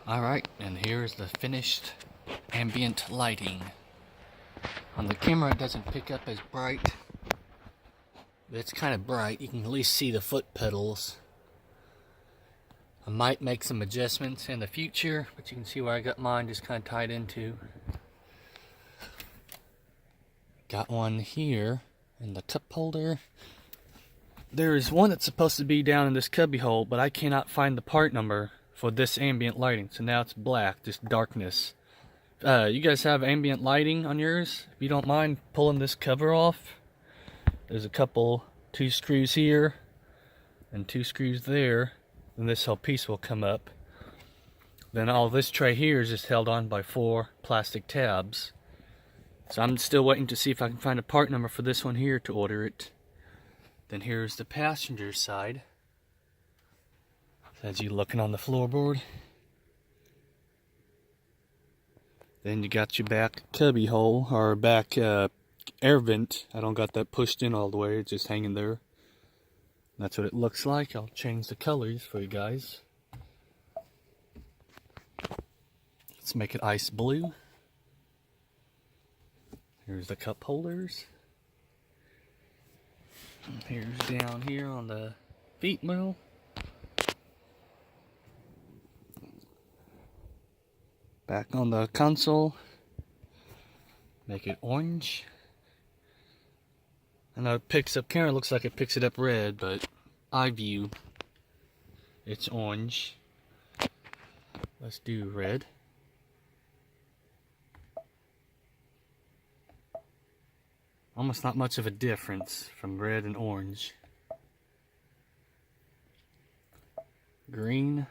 Alright, and here's the finished ambient lighting. On the camera it doesn't pick up as bright, but it's kind of bright. You can at least see the foot pedals. I might make some adjustments in the future, but you can see where I got mine just kind of tied into. Got one here in the cup holder. There is one that's supposed to be down in this cubby hole, but I cannot find the part number for this ambient lighting, so now it's black, just darkness. You guys have ambient lighting on yours? If you don't mind pulling this cover off, there's a couple, 2 screws here and 2 screws there, and this whole piece will come up. Then all this tray here is just held on by 4 plastic tabs. So I'm still waiting to see if I can find a part number for this one here to order it. Then here's the passenger side. As you looking on the floorboard. Then you got your back cubby hole, or back air vent. I don't got that pushed in all the way, it's just hanging there. That's what it looks like. I'll change the colors for you guys. Let's make it ice blue. Here's the cup holders. And here's down here on the feet mill. Back on the console, make it orange. I know it picks up, camera looks like it picks it up red, but eye view, it's orange. Let's do red. Almost not much of a difference from red and orange. Green.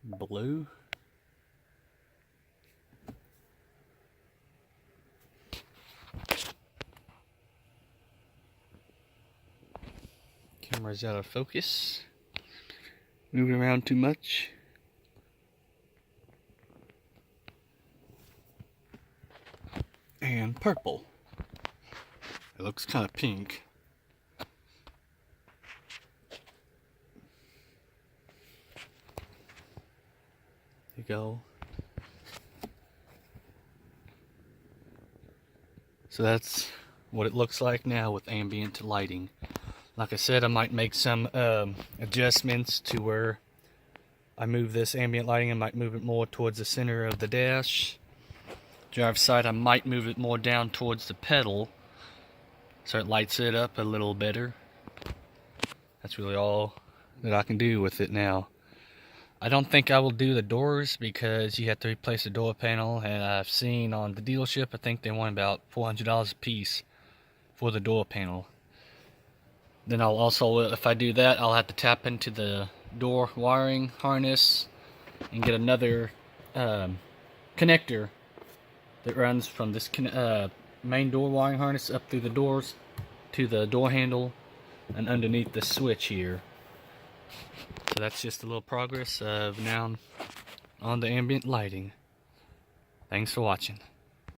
Blue. Camera's out of focus. Moving around too much. And purple. It looks kind of pink. You go. So that's what it looks like now with ambient lighting. Like I said, I might make some adjustments to where I move this ambient lighting. I might move it more towards the center of the dash. Driver's side, I might move it more down towards the pedal so it lights it up a little better. That's really all that I can do with it now. I don't think I will do the doors because you have to replace the door panel, and I've seen on the dealership, I think they want about $400 a piece for the door panel. Then I'll also, if I do that, I'll have to tap into the door wiring harness and get another connector that runs from this main door wiring harness up through the doors to the door handle and underneath the switch here. So that's just a little progress of now on the ambient lighting. Thanks for watching.